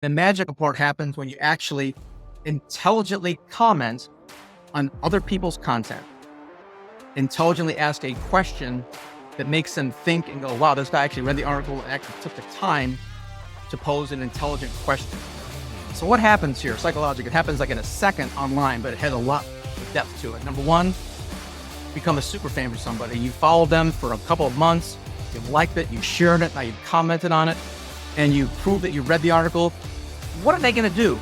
The magical part happens when you actually intelligently comment on other people's content, intelligently ask a question that makes them think and go, wow, this guy actually read the article and actually took the time to pose an intelligent question. So what happens here psychologically? It happens like in a second online, but it has a lot of depth to it. Number one, become a super fan for somebody. You follow them for a couple of months, you've liked it, you shared it, now you've commented on it, and you prove that you read the article. What are they going to do?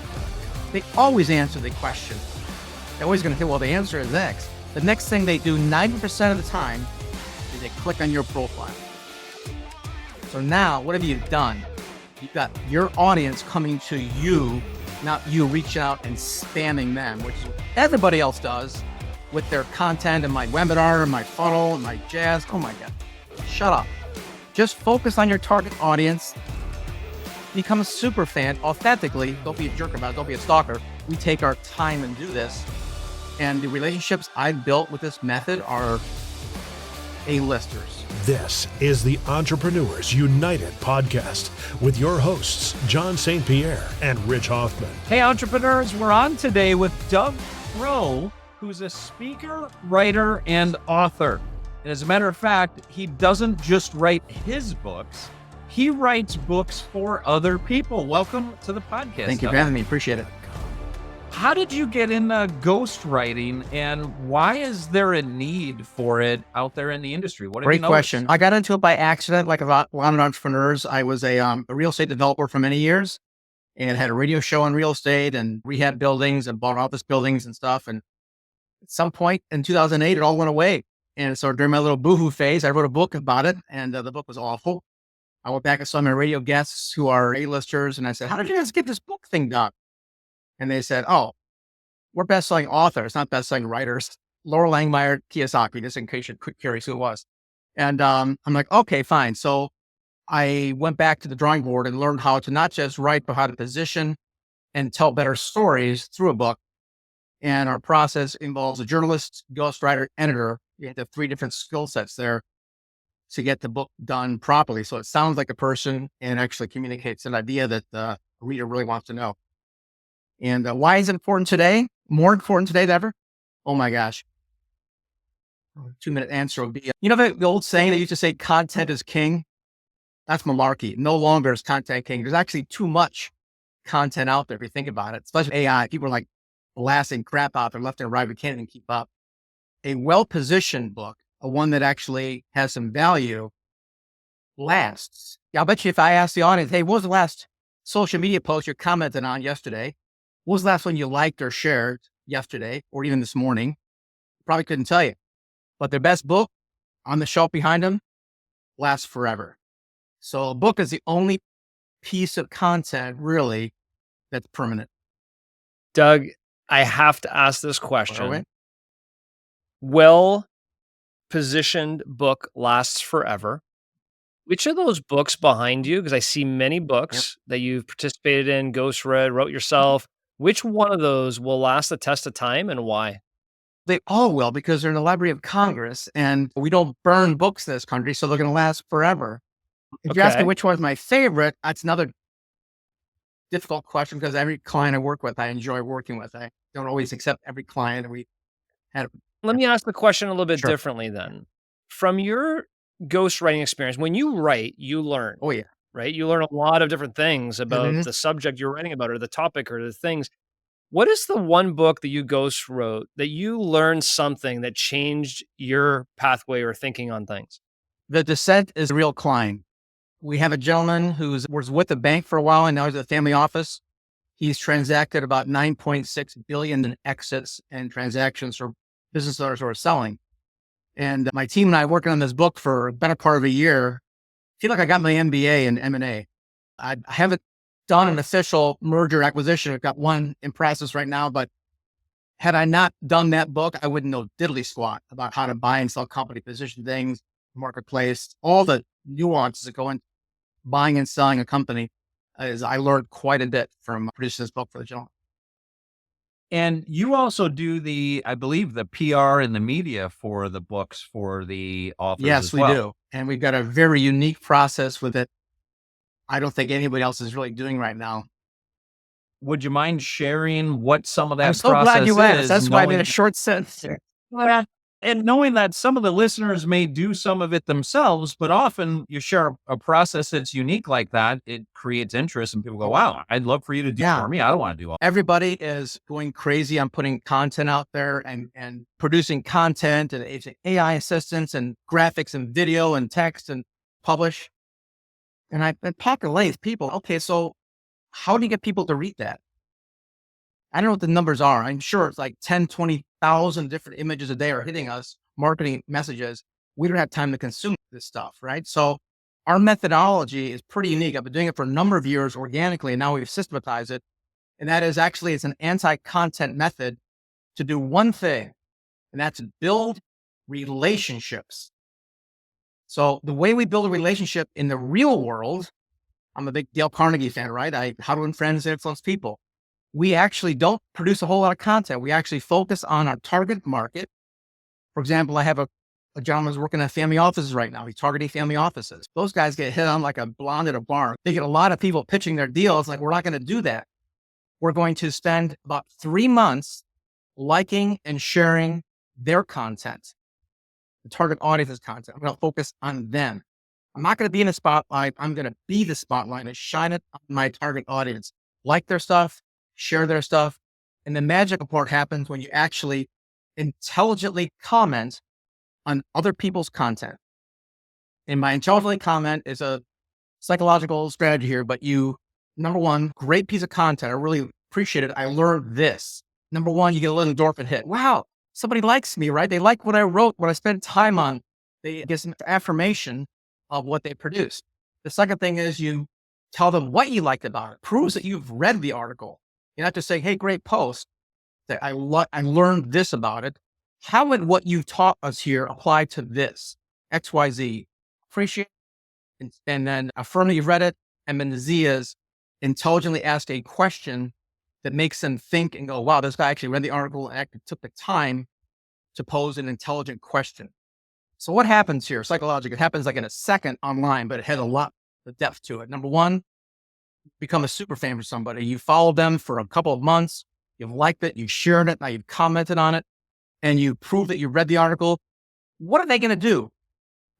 They always answer the question. They're always going to say, well, the answer is X. The next thing they do 90% of the time is they click on your profile. So now, what have you done? You've got your audience coming to you, not you reaching out and spamming them, which is what everybody else does with their content and my webinar and my funnel and my jazz. Oh my God, shut up. Just focus on your target audience. Become a super fan authentically. Don't be a jerk about it. Don't be a stalker. We take our time and do this. And the relationships I've built with this method are A-listers. This is the Entrepreneurs United podcast with your hosts, John St. Pierre and Rich Hoffman. Hey, entrepreneurs, we're on today with Doug Crowe, who's a speaker, writer, and author. And as a matter of fact, he doesn't just write his books, he writes books for other people. Welcome to the podcast. Thank you for having me. Appreciate it. How did you get into ghostwriting, and why is there a need for it out there in the industry? What Great question. I got into it by accident, like a lot of entrepreneurs. I was a real estate developer for many years and had a radio show on real estate and rehab buildings and bought office buildings and stuff. And at some point in 2008, it all went away. And so during my little boohoo phase, I wrote a book about it, and the book was awful. I went back and saw my radio guests who are A-listers, and I said, how did you guys get this book thing done? And they said, oh, we're best-selling authors, not best-selling writers. Laura Langmeyer Kiyosaki, just in case you're curious who it was. And I'm like, okay, fine. So I went back to the drawing board and learned how to not just write, but how to position and tell better stories through a book. And our process involves a journalist, ghostwriter, editor. You have to have 3 different skill sets there to get the book done properly. So it sounds like a person and actually communicates an idea that the reader really wants to know. And why is it important today? More important today than ever? Oh my gosh. 2-minute answer would be, you know, the old saying that used to say content is king? That's malarkey. No longer is content king. There's actually too much content out there if you think about it, especially AI. People are like blasting crap out there left and right. We can't even keep up. A well-positioned book, a one that actually has some value, lasts. I'll bet you if I asked the audience, hey, what was the last social media post you commented on yesterday? What was the last one you liked or shared yesterday or even this morning? Probably couldn't tell you. But their best book on the shelf behind them lasts forever. So a book is the only piece of content really that's permanent. Doug, I have to ask this question. Well-positioned book lasts forever. Which of those books behind you, because I see many books that you've participated in, ghostwrote, wrote yourself, which one of those will last the test of time and why? They all will, because they're in the Library of Congress and we don't burn books in this country, so they're going to last forever. If you're asking which one's my favorite, that's another difficult question because every client I work with, I enjoy working with. I don't always accept every client. Let me ask the question a little bit differently then. From your ghostwriting experience, when you write, you learn. Oh, yeah. Right? You learn a lot of different things about the subject you're writing about or the topic or the things. What is the one book that you ghostwrote that you learned something that changed your pathway or thinking on things? The Descent is a real climb. We have a gentleman who was with the bank for a while and now he's at the family office. He's transacted about 9.6 billion in exits and transactions for business owners who are selling. And my team and I working on this book for a better part of a year. I feel like I got my MBA in M&A. I haven't done an official merger acquisition. I've got one in process right now, but had I not done that book, I wouldn't know diddly squat about how to buy and sell company position things, marketplace, all the nuances that go into buying and selling a company. I learned quite a bit from producing this book for the gentleman. And you also do I believe the PR and the media for the books for the authors. Yes, we do. And we've got a very unique process with it. I don't think anybody else is really doing right now. would you mind sharing what some of that I'm so glad process you asked. is? That's why I made a knowing short sentence there. Well, and knowing that some of the listeners may do some of it themselves, but often you share a process that's unique like that, it creates interest and people go, wow, I'd love for you to do Yeah. for me. I don't want to do all. Everybody is going crazy on putting content out there and producing content and using AI assistants and graphics and video and text and publish. And I've been talking lately with people. Okay, so how do you get people to read that? I don't know what the numbers are. I'm sure it's like 10, 20,000 different images a day are hitting us, marketing messages. We don't have time to consume this stuff, right? So our methodology is pretty unique. I've been doing it for a number of years organically, and now we've systematized it. And that is actually, it's an anti-content method to do one thing, and that's build relationships. So the way we build a relationship in the real world, I'm a big Dale Carnegie fan, right? How to Win Friends and Influence People. We actually don't produce a whole lot of content. We actually focus on our target market. For example, I have a gentleman who's working at family offices right now. He's targeting family offices. Those guys get hit on like a blonde at a bar. They get a lot of people pitching their deals. Like, we're not going to do that. We're going to spend about 3 months liking and sharing their content, the target audience's content. I'm going to focus on them. I'm not going to be in the spotlight. I'm going to be the spotlight and shine it on my target audience. Like their stuff, share their stuff. And the magical part happens when you actually intelligently comment on other people's content. And my intelligently comment is a psychological strategy here, but number one, great piece of content. I really appreciate it. I learned this. Number one, you get a little endorphin hit. Wow, somebody likes me, right? They like what I wrote, what I spent time on. They get some affirmation of what they produced. The second thing is you tell them what you liked about it. Proves that you've read the article. You're not just saying, hey, great post. Say, I learned this about it. How would what you taught us here apply to this? XYZ. Appreciate it. And then affirm that you've read it. And then the Z is intelligently ask a question that makes them think and go, wow, this guy actually read the article and actually took the time to pose an intelligent question. So what happens here psychologically? It happens like in a second online, but it has a lot of depth to it. Number one, become a super fan for somebody. You followed them for a couple of months. You've liked it. You've shared it. Now you've commented on it and you prove that you read the article. What are they going to do?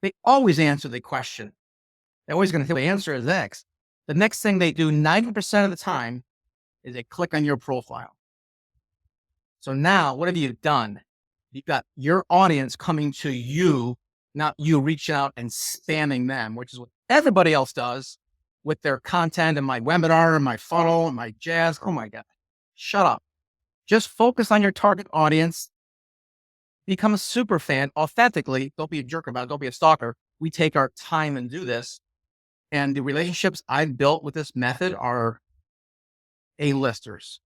They always answer the question. They're always going to say the answer is X. The next thing they do 90% of the time is they click on your profile. So now what have you done? You've got your audience coming to you, not you reaching out and spamming them, which is what everybody else does with their content and my webinar and my funnel and my jazz. Oh my God, shut up. Just focus on your target audience. Become a super fan authentically. Don't be a jerk about it. Don't be a stalker. We take our time and do this. And the relationships I've built with this method are A-listers.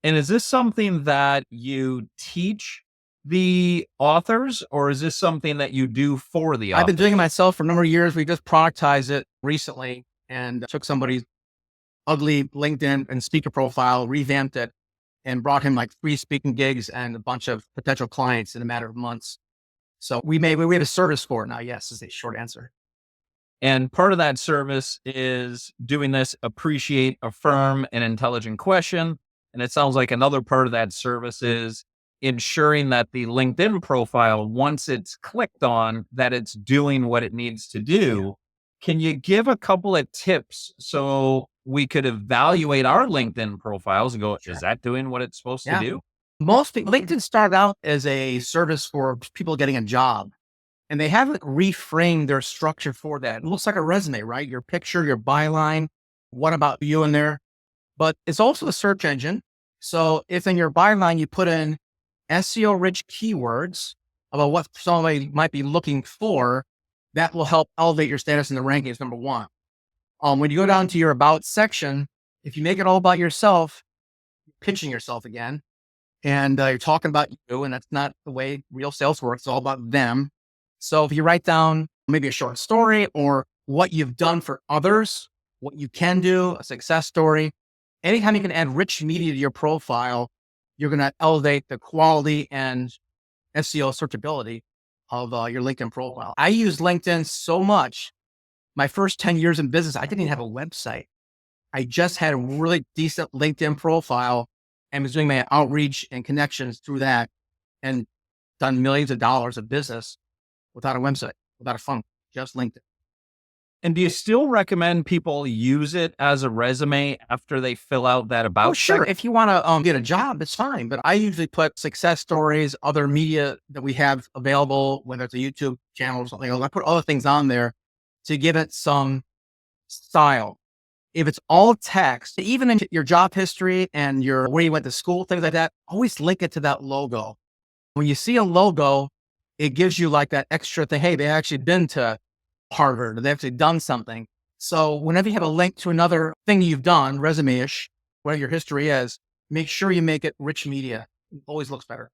And is this something that you teach the authors, or is this something that you do for the authors? I've been doing it myself for a number of years. We just productized it recently and took somebody's ugly LinkedIn and speaker profile, revamped it, and brought him like 3 speaking gigs and a bunch of potential clients in a matter of months. So we have a service for it now. Yes, is a short answer. And part of that service is doing this appreciate, affirm, and intelligent question. And it sounds like another part of that service is ensuring that the LinkedIn profile, once it's clicked on, that it's doing what it needs to do. Can you give a couple of tips so we could evaluate our LinkedIn profiles and go, is that doing what it's supposed to do? Most people, LinkedIn started out as a service for people getting a job. And they haven't reframed their structure for that. It looks like a resume, right? Your picture, your byline, what about you in there? But it's also a search engine. So if in your byline, you put in SEO rich keywords about what somebody might be looking for, that will help elevate your status in the rankings, number one. When you go down to your about section, if you make it all about yourself, you're pitching yourself again, and you're talking about you, and that's not the way real sales works. It's all about them. So if you write down maybe a short story or what you've done for others, what you can do, a success story, anytime you can add rich media to your profile, you're going to elevate the quality and SEO searchability of your LinkedIn profile. I use LinkedIn so much. My first 10 years in business, I didn't even have a website. I just had a really decent LinkedIn profile and was doing my outreach and connections through that and done millions of dollars of business without a website, without a funnel, just LinkedIn. And do you still recommend people use it as a resume after they fill out that about Oh, sure. section? If you want to get a job, it's fine. But I usually put success stories, other media that we have available, whether it's a YouTube channel or something else. I put other things on there to give it some style. If it's all text, even in your job history and your where you went to school, things like that, always link it to that logo. When you see a logo, it gives you like that extra thing. Hey, they actually been to Harvard, or they actually done something. So whenever you have a link to another thing you've done, resume-ish, whatever your history is, make sure you make it rich media. It always looks better.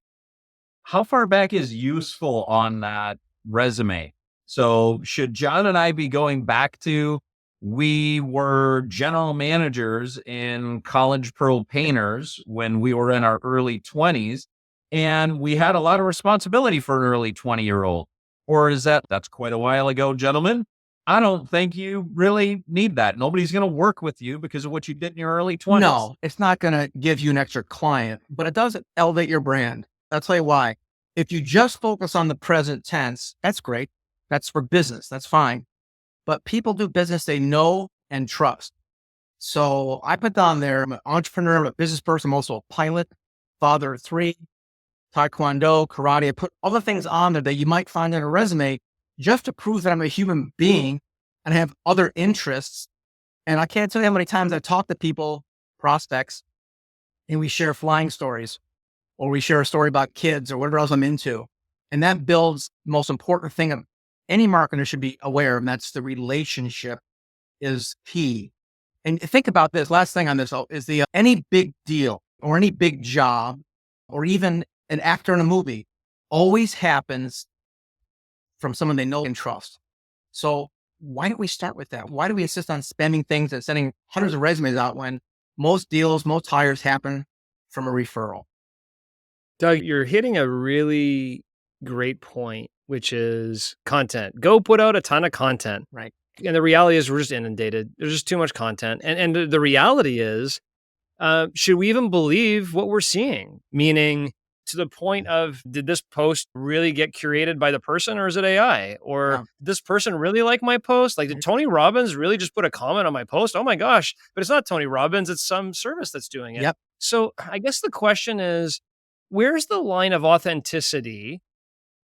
How far back is useful on that resume? So should John and I be going back to, we were general managers in College Pro Painters when we were in our early 20s, and we had a lot of responsibility for an early 20-year-old? Or is that's quite a while ago, gentlemen? I don't think you really need that. Nobody's going to work with you because of what you did in your early 20s. No, it's not going to give you an extra client, but it does elevate your brand. I'll tell you why. If you just focus on the present tense, that's great. That's for business. That's fine. But people do business they know and trust. So I put down there, I'm an entrepreneur, I'm a business person. I'm also a pilot, father of 3, Taekwondo, karate. I put other things on there that you might find in a resume just to prove that I'm a human being and have other interests. And I can't tell you how many times I've talked to people, prospects, and we share flying stories, or we share a story about kids or whatever else I'm into. And that builds the most important thing of any marketer should be aware of, and that's the relationship is key. And think about this, last thing on this is any big deal or any big job or even an actor in a movie always happens from someone they know and trust. So why don't we start with that? Why do we insist on spamming things and sending hundreds of resumes out when most deals, most hires happen from a referral? Doug, you're hitting a really great point, which is content. Go put out a ton of content. Right. And the reality is we're just inundated. There's just too much content. And the reality is, should we even believe what we're seeing? Meaning, to the point of, did this post really get curated by the person, or is it AI? Or did this person really like my post? Like, did Tony Robbins really just put a comment on my post? Oh my gosh, but it's not Tony Robbins. It's some service that's doing it. Yep. So I guess the question is, where's the line of authenticity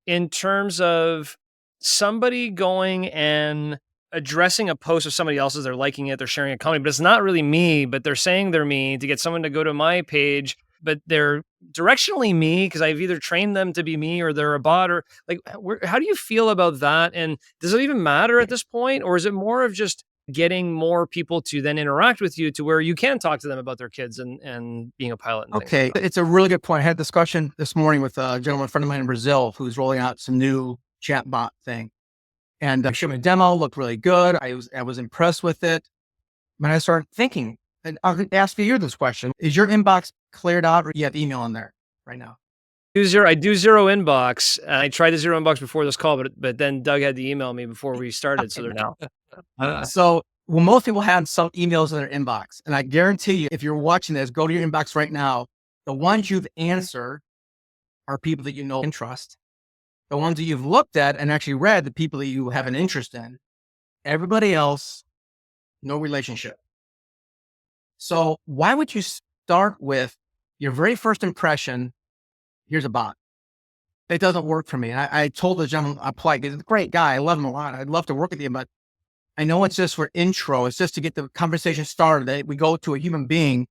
in terms of somebody going and addressing a post of somebody else's, they're liking it, they're sharing a comment, but it's not really me, but they're saying they're me to get someone to go to my page, but they're directionally me because I've either trained them to be me or they're a bot, or like, how do you feel about that? And does it even matter at this point? Or is it more of just getting more people to then interact with you to where you can talk to them about their kids and being a pilot? And Okay. things? It's a really good point. I had a discussion this morning with a gentleman, friend of mine in Brazil, who's rolling out some new chatbot thing. And I showed me a demo, looked really good. I was impressed with it. When I started thinking, and I'll ask you this question: is your inbox cleared out, or you have email in there right now? I do zero inbox. I tried to zero inbox before this call, but then Doug had to email me before we started. So they're now. So, well, most people have some emails in their inbox, and I guarantee you, if you're watching this, go to your inbox right now. The ones you've answered are people that you know and trust. The ones that you've looked at and actually read, the people that you have an interest in. Everybody else, no relationship. So why would you start with your very first impression? Here's a bot. It doesn't work for me. I told the gentleman I applied. He's a great guy. I love him a lot. I'd love to work with you, but I know it's just for intro. It's just to get the conversation started. We go to a human being.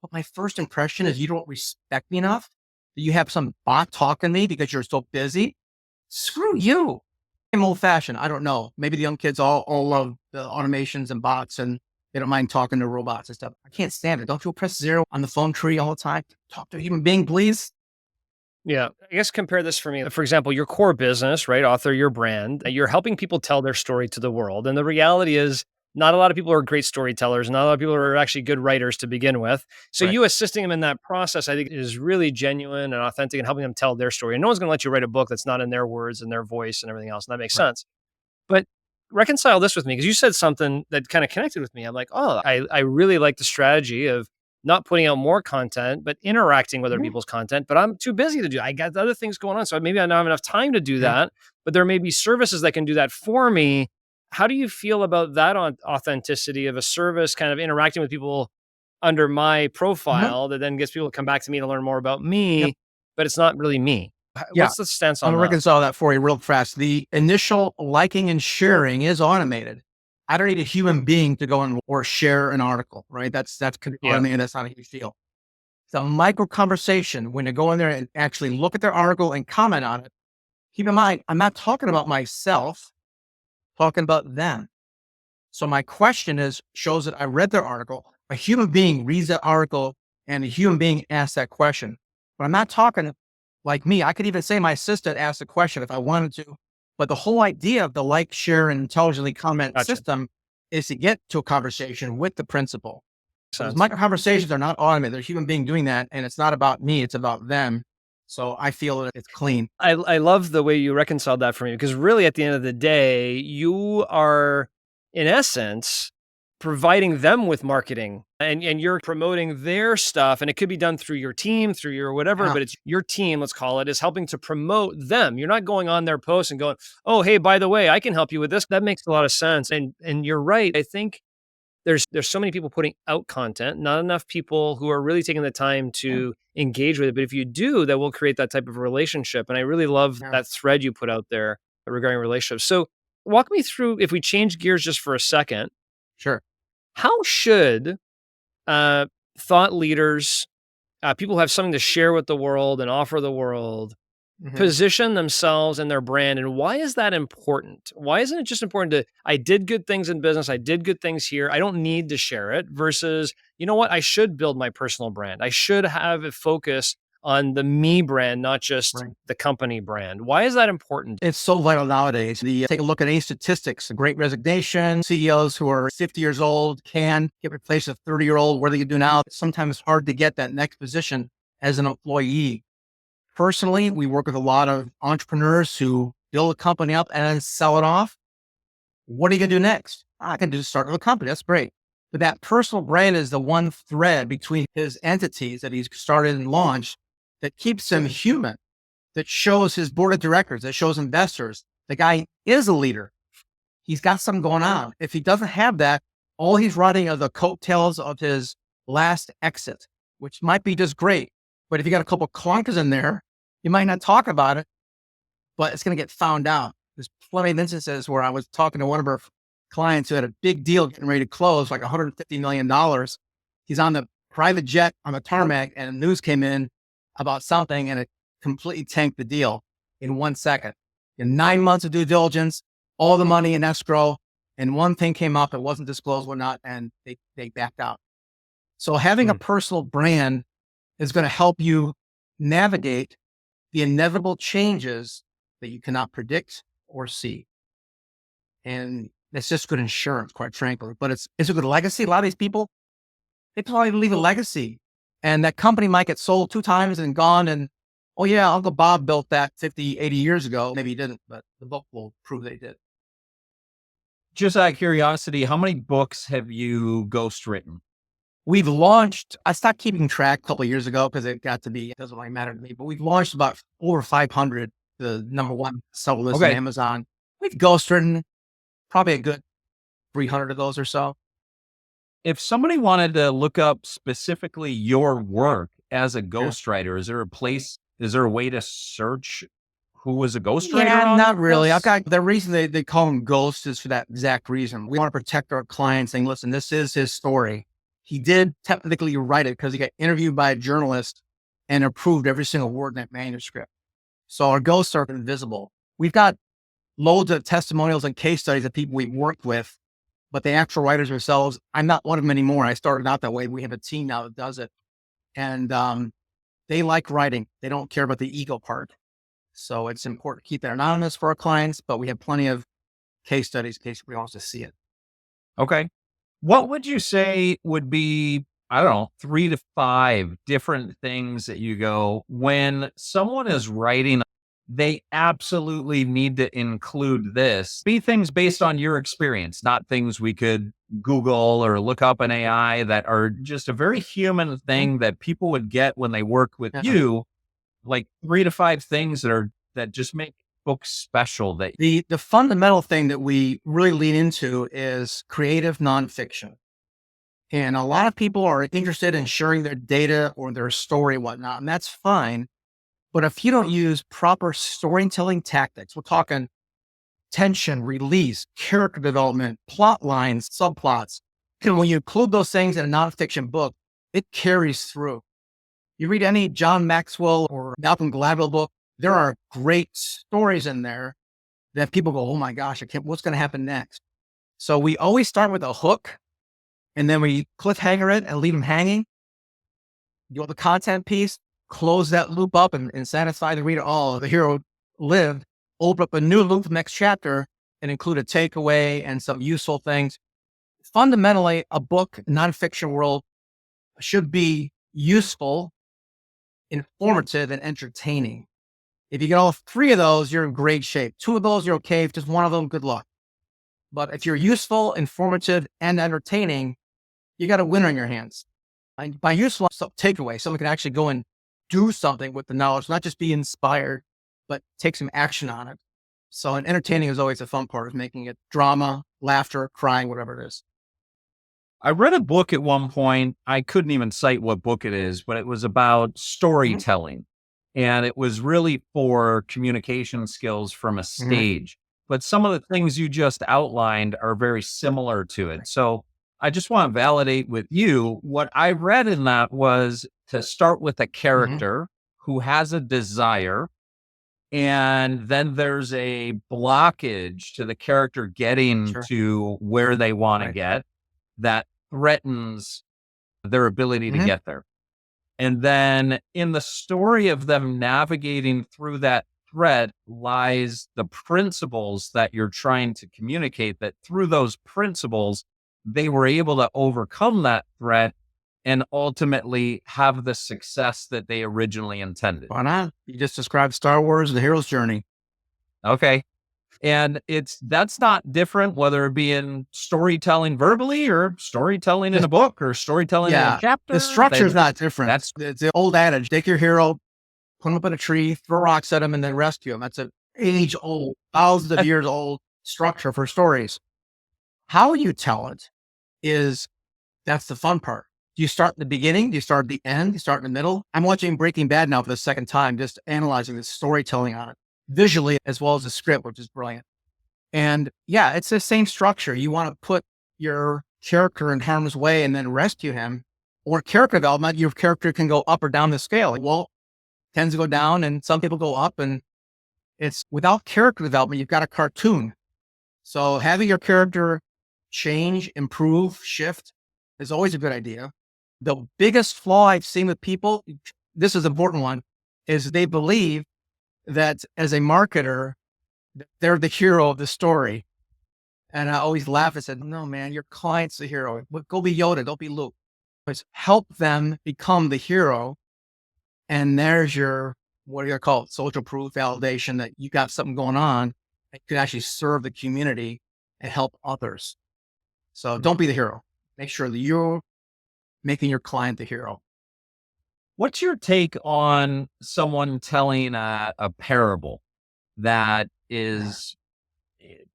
But my first impression is you don't respect me enough. You have some bot talking to me because you're so busy. Screw you. I'm old fashioned. I don't know. Maybe the young kids all love the automations and bots and they don't mind talking to robots and stuff. I can't stand it. Don't you press 0 on the phone tree all the time? Talk to a human being, please. Yeah. I guess compare this for me. For example, your core business, right? Author, your brand, you're helping people tell their story to the world. And the reality is not a lot of people are great storytellers. Not a lot of people are actually good writers to begin with. So you assisting them in that process, I think, is really genuine and authentic and helping them tell their story. And no one's going to let you write a book that's not in their words and their voice and everything else. And that makes sense. But reconcile this with me, because you said something that kind of connected with me. I'm like, oh, I really like the strategy of not putting out more content, but interacting with other Mhm. people's content. But I'm too busy to do. I got other things going on, so maybe I don't have enough time to do Yeah. that. But there may be services that can do that for me. How do you feel about that on authenticity of a service kind of interacting with people under my Mhm. profile that then gets people to come back to me to learn more about Yep. me, but it's not really me? Yeah. What's the stance I'm on gonna that? reconcile that for you real fast. The initial liking and sharing is automated. I don't need a human being to go and or share an article, right? That's Yeah. automated. That's not a huge deal. It's a micro conversation when you go in there and actually look at their article and comment on it. Keep in mind, I'm not talking about myself, talking about them. So my question is shows that I read their article. A human being reads that article and a human being asks that question. But I'm not talking like me. I could even say my assistant asked the question if I wanted to. But the whole idea of the like, share, and intelligently comment Gotcha. system is to get to a conversation with the principal. So those Sense. micro conversations are not automated. They're a human being doing that. And it's not about me, it's about them. So I feel that it's clean. I love the way you reconciled that for me, because really at the end of the day, you are in essence providing them with marketing, and you're promoting their stuff, and it could be done through your team, through your whatever, Yeah. but it's your team, let's call it, is helping to promote them. You're not going on their posts and going, "Oh, hey, by the way, I can help you with this." That makes a lot of sense. And you're right. I think there's so many people putting out content, not enough people who are really taking the time Yeah. to engage with it. But if you do, that will create that type of relationship. And I really love Yeah. that thread you put out there regarding relationships. So walk me through, if we change gears just for a second, Sure. how should uh, thought leaders, people who have something to share with the world and offer the world, Mhm. position themselves and their brand, and why is that important? Why isn't it just important to, I did good things in business, I did good things here, I don't need to share it, versus, you know what, I should build my personal brand. I should have a focus on the me brand, not just Right. the company brand. Why is that important? It's so vital nowadays. Take a look at any statistics, the great resignation, CEOs who are 50 years old can get replaced with a 30-year-old. What do you do now? It's sometimes hard to get that next position as an employee. Personally, we work with a lot of entrepreneurs who build a company up and then sell it off. What are you going to do next? I can just start with a company. That's great. But that personal brand is the one thread between his entities that he's started and launched that keeps him human, that shows his board of directors, that shows investors, the guy is a leader. He's got something going on. If he doesn't have that, all he's riding are the coattails of his last exit, which might be just great. But if you got a couple of clunkers in there, you might not talk about it, but it's going to get found out. There's plenty of instances where I was talking to one of our clients who had a big deal getting ready to close, like $150 million. He's on the private jet on the tarmac, and news came in about something, and it completely tanked the deal in 1 second. In 9 months of due diligence, all the money in escrow, and one thing came up that wasn't disclosed, whatnot, and they backed out. So having a Hmm. personal brand is going to help you navigate the inevitable changes that you cannot predict or see. And it's just good insurance, quite frankly. But it's a good legacy. A lot of these people, they probably leave a legacy. And that company might get sold 2 times and gone. And oh yeah, Uncle Bob built that 50, 80 years ago. Maybe he didn't, but the book will prove they did. Just out of curiosity, how many books have you ghostwritten? We've launched, I stopped keeping track a couple of years ago because it got to be, it doesn't really matter to me, but we've launched about over 500, the number one seller list on Okay. Amazon. We've ghostwritten probably a good 300 of those or so. If somebody wanted to look up specifically your work as a Yeah. ghostwriter, is there a way to search who was a ghostwriter Yeah, on not really. this? I've got the reason they call them ghosts is for that exact reason. We want to protect our clients saying, listen, this is his story. He did technically write it because he got interviewed by a journalist and approved every single word in that manuscript. So our ghosts are invisible. We've got loads of testimonials and case studies of people we've worked with, but the actual writers ourselves, I'm not one of them anymore. I started out that way. We have a team now that does it. And they like writing. They don't care about the ego part. So it's important to keep that anonymous for our clients, but we have plenty of case studies in case we wants to see it. Okay. What would you say would be, I don't know, 3 to 5 different things that you go when someone is writing they absolutely need to include this. Be things based on your experience, not things we could Google or look up in AI, that are just a very human thing that people would get when they work with Yeah. you, like 3 to 5 things that just make books special. That The fundamental thing that we really lean into is creative nonfiction. And a lot of people are interested in sharing their data or their story, whatnot, and that's fine. But if you don't use proper storytelling tactics, we're talking tension, release, character development, plot lines, subplots. And when you include those things in a nonfiction book, it carries through. You read any John Maxwell or Malcolm Gladwell book, there are great stories in there that people go, oh my gosh, what's going to happen next? So we always start with a hook, and then we cliffhanger it and leave them hanging. You want the content piece, close that loop up and satisfy the reader. Oh, the hero lived. Open up a new loop next chapter and include a takeaway and some useful things. Fundamentally, a book, nonfiction world, should be useful, informative, and entertaining. If you get all 3 of those, you're in great shape. 2 of those, you're okay. If just 1 of them, good luck. But if you're useful, informative, and entertaining, you got a winner in your hands. And by useful, takeaway, someone can actually go and do something with the knowledge, not just be inspired, but take some action on it. So, and entertaining is always a fun part of making it drama, laughter, crying, whatever it is. I read a book at one point. I couldn't even cite what book it is, but it was about storytelling. And it was really for communication skills from a stage. But some of the things you just outlined are very similar to it. So I just want to validate with you, what I read in that was to start with a character who has a desire, and then there's a blockage to the character getting to where they want to get that threatens their ability to get there. And then in the story of them navigating through that threat lies the principles that you're trying to communicate, that through those principles, they were able to overcome that threat and ultimately have the success that they originally intended. Why not? You just described Star Wars, the hero's journey. Okay. And that's not different, whether it be in storytelling verbally or storytelling in a book or storytelling in a chapter. The structure is not different. It's the old adage: take your hero, put him up in a tree, throw rocks at him, and then rescue him. That's an age-old, thousands of years old structure for stories. How you tell it that's the fun part. Do you start at the beginning? Do you start at the end? Do you start in the middle? I'm watching Breaking Bad now for the second time, just analyzing the storytelling on it, visually as well as the script, which is brilliant. And yeah, it's the same structure. You want to put your character in harm's way and then rescue him. Or character development, your character can go up or down the scale. Well, tends to go down and some people go up, and it's without character development, you've got a cartoon. So having your character change, improve, shift is always a good idea. The biggest flaw I've seen with people, this is an important one, is they believe that as a marketer, they're the hero of the story. And I always laugh and said, no, man, your client's the hero. Go be Yoda, don't be Luke. Just help them become the hero. And there's your, what do you call it? Social proof validation that you got something going on that could actually serve the community and help others. So don't be the hero. Make sure that you're making your client the hero. What's your take on someone telling a parable that is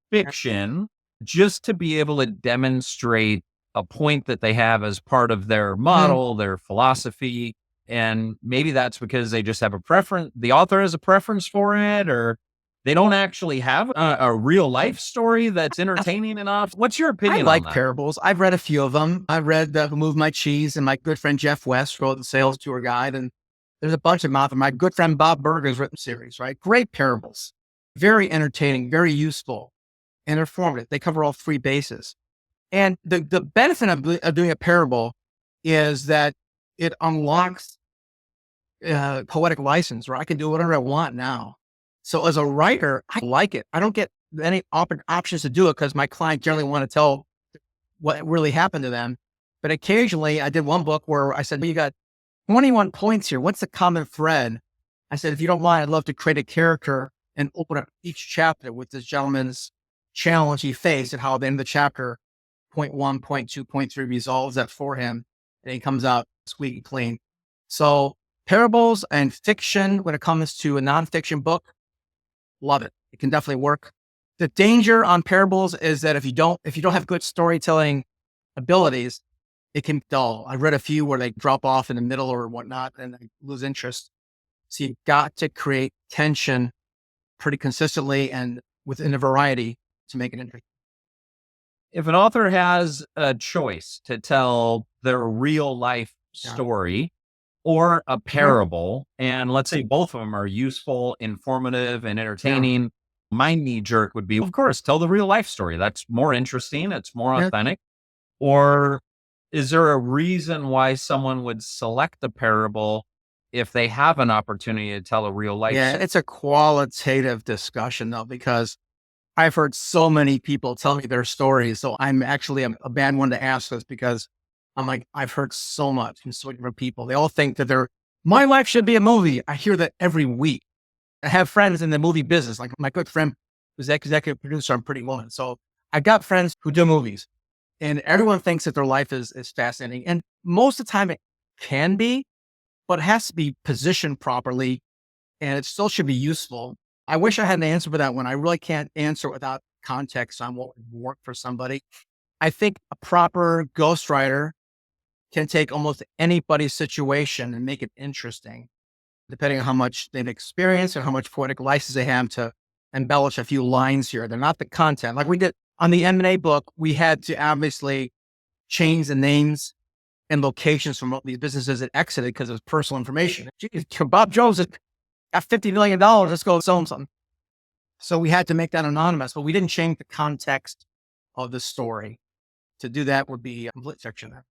fiction just to be able to demonstrate a point that they have as part of their model, their philosophy? And maybe that's because they just have a preference. The author has a preference for it, or they don't actually have a real life story that's entertaining enough. What's your opinion on that? I like parables. I've read a few of them. I read Who Moved My Cheese, and my good friend Jeff West wrote the sales tour guide. And there's a bunch of them out there. My good friend Bob Burger's written series, right? Great parables. Very entertaining, very useful and informative. They cover all 3 bases. And the benefit of doing a parable is that it unlocks poetic license, where I can do whatever I want now. So as a writer, I like it. I don't get any options to do it because my client generally want to tell what really happened to them. But occasionally I did one book where I said, well, you got 21 points here. What's the common thread I said, if you don't mind, I'd love to create a character and open up each chapter with this gentleman's challenge he faced and how at the end of the chapter, point 1, point 2, point 3 resolves that for him. And he comes out squeaky clean. So parables and fiction, when it comes to a nonfiction book, love it. It can definitely work. The danger on parables is that if you don't have good storytelling abilities, it can be dull. I've read a few where they drop off in the middle or whatnot and they lose interest. So you've got to create tension pretty consistently and within a variety to make it interesting. If an author has a choice to tell their real life story or a parable, and let's say both of them are useful, informative, and entertaining, my knee jerk would be, of course, tell the real life story. That's more interesting. It's more authentic. Or is there a reason why someone would select a parable if they have an opportunity to tell a real life story? It's a qualitative discussion though, because I've heard so many people tell me their stories. So I'm actually a bad one to ask this because I'm like, I've heard so much from so many different people. They all think that my life should be a movie. I hear that every week. I have friends in the movie business, like my good friend who's executive producer on Pretty Woman. So I got friends who do movies and everyone thinks that their life is fascinating. And most of the time it can be, but it has to be positioned properly and it still should be useful. I wish I had an answer for that one. I really can't answer without context on what would work for somebody. I think a proper ghostwriter can take almost anybody's situation and make it interesting, depending on how much they've experienced and how much poetic license they have to embellish a few lines here. They're not the content. Like we did on the M&A book, we had to obviously change the names and locations from these businesses that exited because it was personal information. Jeez, Bob Jones got $50 million. Let's go sell him something. So we had to make that anonymous, but we didn't change the context of the story. To do that would be a complete section there.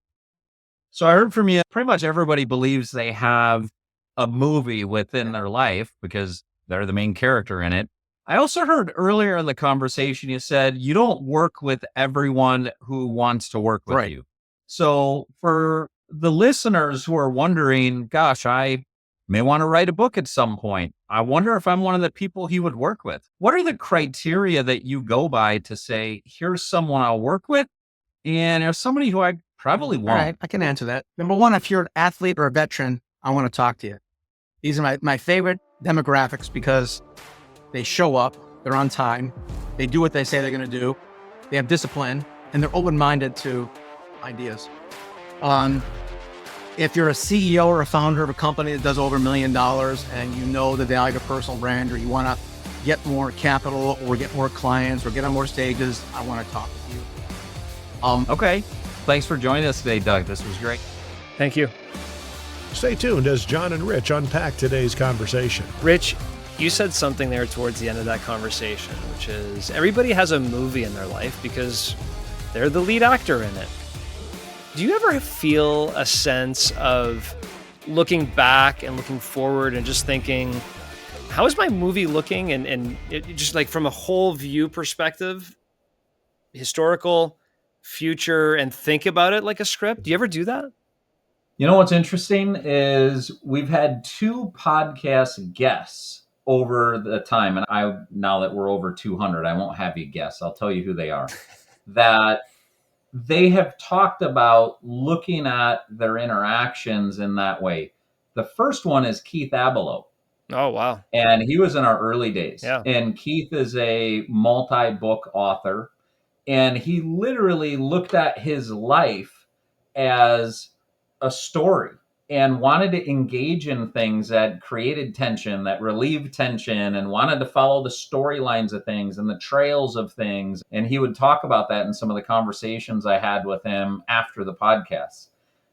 So I heard from you, pretty much everybody believes they have a movie within their life because they're the main character in it. I also heard earlier in the conversation, you said you don't work with everyone who wants to work with you. So for the listeners who are wondering, gosh, I may want to write a book at some point. I wonder if I'm one of the people he would work with. What are the criteria that you go by to say, here's someone I'll work with? And there's somebody who I probably won't. All right, I can answer that. Number one, if you're an athlete or a veteran, I want to talk to you. These are my favorite demographics because they show up, they're on time, they do what they say they're going to do, they have discipline, and they're open-minded to ideas. If you're a CEO or a founder of a company that does over $1 million and you know the value of a personal brand, or you want to get more capital or get more clients or get on more stages, I want to talk with you. Okay. Thanks for joining us today, Doug. This was great. Thank you. Stay tuned as John and Rich unpack today's conversation. Rich, you said something there towards the end of that conversation, which is everybody has a movie in their life because they're the lead actor in it. Do you ever feel a sense of looking back and looking forward and just thinking, how is my movie looking? And it just like from a whole view perspective, historical, future, and think about it like a script? Do you ever do that? You know what's interesting is we've had 2 podcast guests over the time, and now that we're over 200, I won't have you guess. I'll tell you who they are. That they have talked about looking at their interactions in that way. The first one is Keith Abelow. Oh, wow. And he was in our early days. Yeah. And Keith is a multi-book author. And he literally looked at his life as a story and wanted to engage in things that created tension, that relieved tension, and wanted to follow the storylines of things and the trails of things. And he would talk about that in some of the conversations I had with him after the podcast.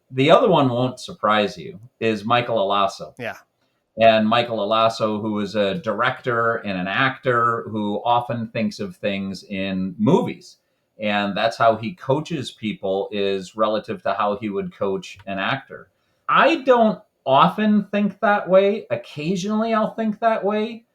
The other one won't surprise you is Michael Alasso. Yeah. And Michael Alasso, who is a director and an actor who often thinks of things in movies. And that's how he coaches people, is relative to how he would coach an actor. I don't often think that way. Occasionally I'll think that way.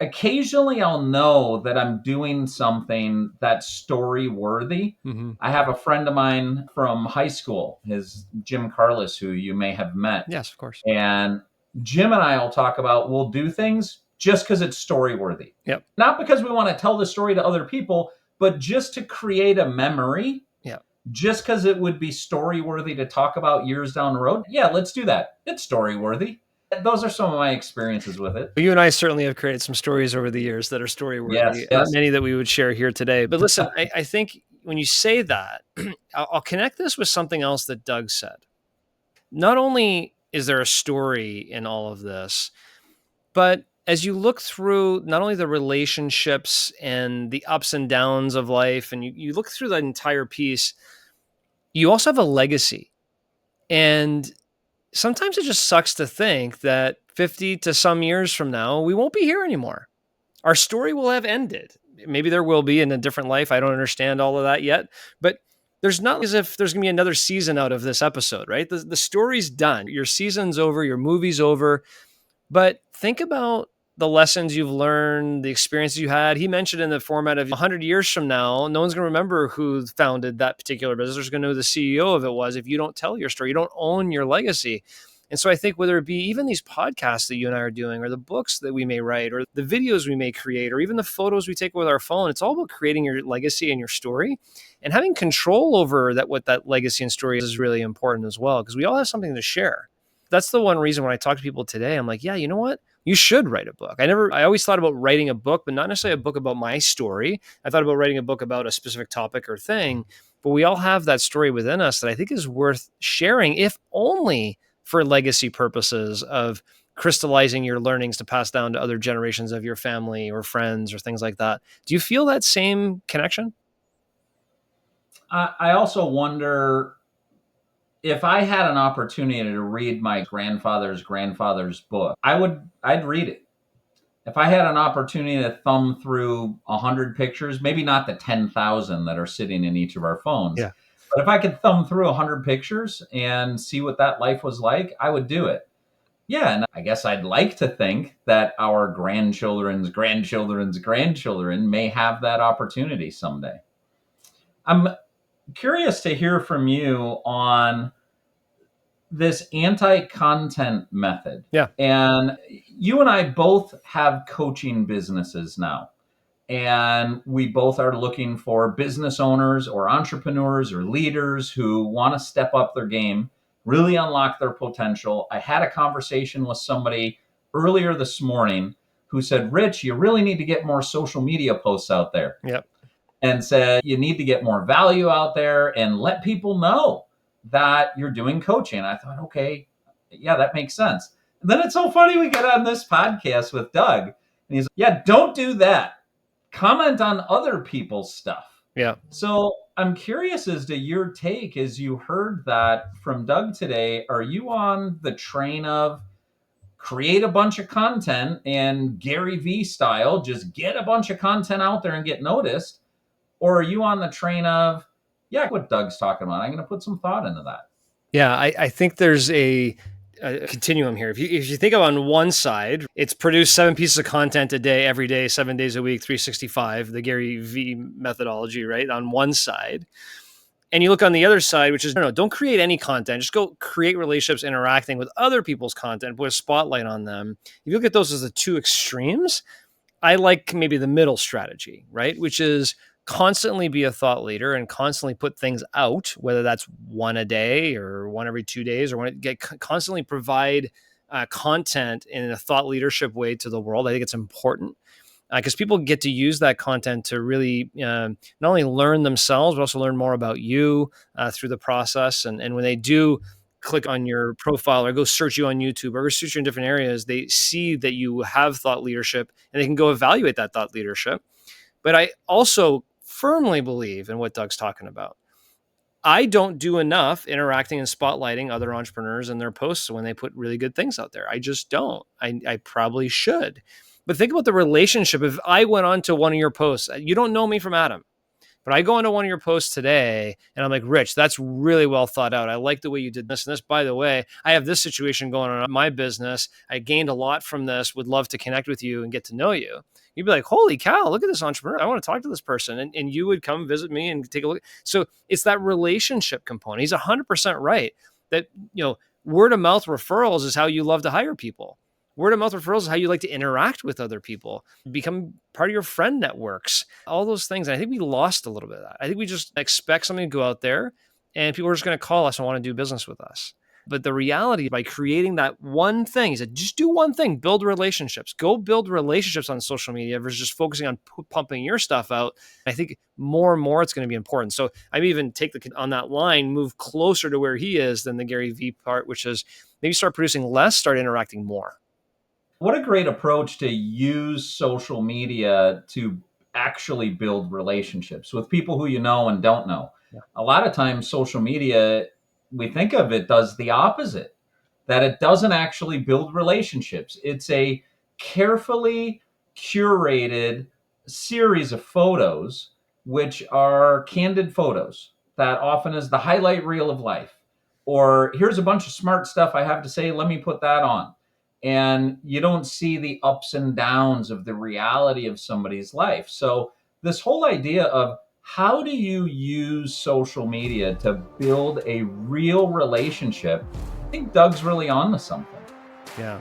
Occasionally I'll know that I'm doing something that's story worthy. Mm-hmm. I have a friend of mine from high school, his Jim Carlos, who you may have met. Yes, of course. And Jim and I will talk about, we'll do things just because it's story worthy. Yep. Not because we want to tell the story to other people, but just to create a memory. Yep. Just because it would be story worthy to talk about years down the road. Yeah, let's do that. It's story worthy. Those are some of my experiences with it. You and I certainly have created some stories over the years that are story worthy. Yes. Not many that we would share here today. But listen, I think when you say that, I'll connect this with something else that Doug said. Not only is there a story in all of this, but as you look through not only the relationships and the ups and downs of life, and you look through that entire piece, you also have a legacy. And sometimes it just sucks to think that 50 to some years from now, we won't be here anymore. Our story will have ended. Maybe there will be in a different life. I don't understand all of that yet, but there's not as if there's going to be another season out of this episode, right? The story's done. Your season's over, your movie's over. But think about the lessons you've learned, the experiences you had. He mentioned in the format of 100 years from now, no one's going to remember who founded that particular business. There's going to know who the CEO of it was if you don't tell your story. You don't own your legacy. And so I think whether it be even these podcasts that you and I are doing, or the books that we may write, or the videos we may create, or even the photos we take with our phone, it's all about creating your legacy and your story. And having control over that, what that legacy and story is really important as well, because we all have something to share. That's the one reason when I talk to people today, I'm like, yeah, you know what? You should write a book. I always thought about writing a book, but not necessarily a book about my story. I thought about writing a book about a specific topic or thing, but we all have that story within us that I think is worth sharing, if only for legacy purposes of crystallizing your learnings to pass down to other generations of your family or friends or things like that. Do you feel that same connection? I also wonder, if I had an opportunity to read my grandfather's book, I'd read it. If I had an opportunity to thumb through 100 pictures, maybe not the 10,000 that are sitting in each of our phones, Yeah. but if I could thumb through 100 pictures and see what that life was like, I would do it. Yeah, and I guess I'd like to think that our grandchildren's grandchildren's grandchildren may have that opportunity someday. I'm curious to hear from you on this anti-content method. Yeah. And you and I both have coaching businesses now. And we both are looking for business owners or entrepreneurs or leaders who want to step up their game, really unlock their potential. I had a conversation with somebody earlier this morning who said, Rich, you really need to get more social media posts out there. Yep. And said, you need to get more value out there and let people know that you're doing coaching. I thought, okay, yeah, that makes sense. And then it's so funny, we get on this podcast with Doug and he's like, yeah, don't do that. Comment on other people's stuff. Yeah. So I'm curious as to your take as you heard that from Doug today. Are you on the train of create a bunch of content and Gary Vee style, just get a bunch of content out there and get noticed? Or are you on the train of, yeah, what Doug's talking about, I'm going to put some thought into that? Yeah, I think there's a continuum here. If you think of on one side, it's produce 7 pieces of content a day, every day, 7 days a week, 365, the Gary Vee methodology, right? On one side. And you look on the other side, which is, no, don't create any content. Just go create relationships interacting with other people's content, put a spotlight on them. If you look at those as the two extremes, I like maybe the middle strategy, right? Which is constantly be a thought leader and constantly put things out, whether that's one a day or one every 2 days, or constantly provide content in a thought leadership way to the world. I think it's important because people get to use that content to really not only learn themselves, but also learn more about you through the process. And when they do click on your profile or go search you on YouTube or search you in different areas, they see that you have thought leadership and they can go evaluate that thought leadership. But I also firmly believe in what Doug's talking about. I don't do enough interacting and spotlighting other entrepreneurs and their posts when they put really good things out there. I just don't. I probably should. But think about the relationship. If I went on to one of your posts, you don't know me from Adam, but I go into one of your posts today and I'm like, Rich, that's really well thought out. I like the way you did this and this. By the way, I have this situation going on in my business. I gained a lot from this. Would love to connect with you and get to know you. You'd be like, holy cow, look at this entrepreneur. I want to talk to this person. And you would come visit me and take a look. So it's that relationship component. He's 100% right that, Word of mouth referrals is how you love to hire people. Word of mouth referrals is how you like to interact with other people, become part of your friend networks, all those things. And I think we lost a little bit of that. I think we just expect something to go out there and people are just going to call us and want to do business with us. But the reality, by creating that one thing, he said, just do one thing, build relationships. Go build relationships on social media versus just focusing on pumping your stuff out. I think more and more it's going to be important. So I even take on that line, move closer to where he is than the Gary Vee part, which is maybe start producing less, start interacting more. What a great approach to use social media to actually build relationships with people who you know and don't know. Yeah. A lot of times, social media, we think of it, does the opposite, that it doesn't actually build relationships. It's a carefully curated series of photos, which are candid photos that often is the highlight reel of life. Or here's a bunch of smart stuff I have to say, let me put that on. And you don't see the ups and downs of the reality of somebody's life. So this whole idea of how do you use social media to build a real relationship, I think Doug's really on to something. Yeah.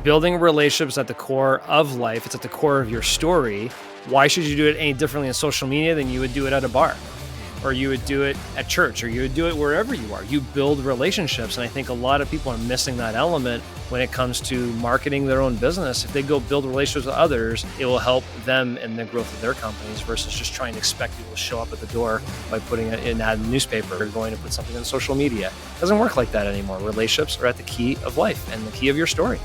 Building relationships at the core of life. It's at the core of your story. Why should you do it any differently on social media than you would do it at a bar? Or you would do it at church, or you would do it wherever you are. You build relationships. And I think a lot of people are missing that element when it comes to marketing their own business. If they go build relationships with others, it will help them in the growth of their companies versus just trying to expect people to show up at the door by putting an ad in the newspaper or going to put something on social media. It doesn't work like that anymore. Relationships are at the key of life and the key of your story.